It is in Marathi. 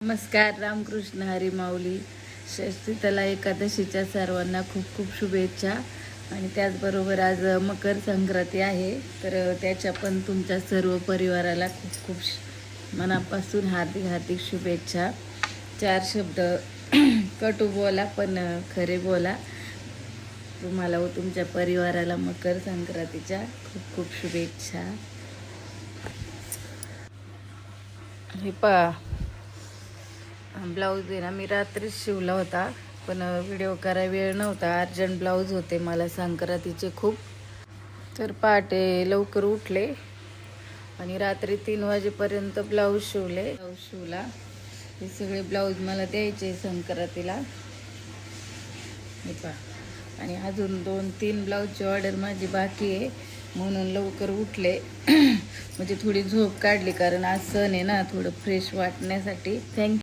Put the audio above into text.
नमस्कार. रामकृष्ण हरी माऊली. षष्ठीतला एकादशीच्या सर्वांना खूप खूप शुभेच्छा. आणि त्याचबरोबर आज मकर संक्रांती आहे, तर त्याच्या पण तुमच्या सर्व परिवाराला खूप खूप मनापासून हार्दिक हार्दिक शुभेच्छा. 4 शब्द कटू बोला पण खरे बोला. तुम्हाला व तुमच्या परिवाराला मकर संक्रांतीच्या खूप खूप शुभेच्छा. हे पहा, ब्लाऊज आहे ना, मी रात्रीच शिवला होता, पण व्हिडिओ करायला वेळ नव्हता. अर्जंट ब्लाऊज होते मला संक्रांतीचे खूप. तर पहाटे लवकर उठले आणि रात्री 3 वाजेपर्यंत ब्लाऊज शिवला. हे सगळे ब्लाऊज मला द्यायचे संक्रांतीला. हे पहा, आणि अजून 2-3 ब्लाऊजची ऑर्डर माझी बाकी आहे, म्हणून लवकर उठले. म्हणजे थोडी झोप काढली, कारण आज सण आहे ना, थोडं फ्रेश वाटण्यासाठी. थँक्यू.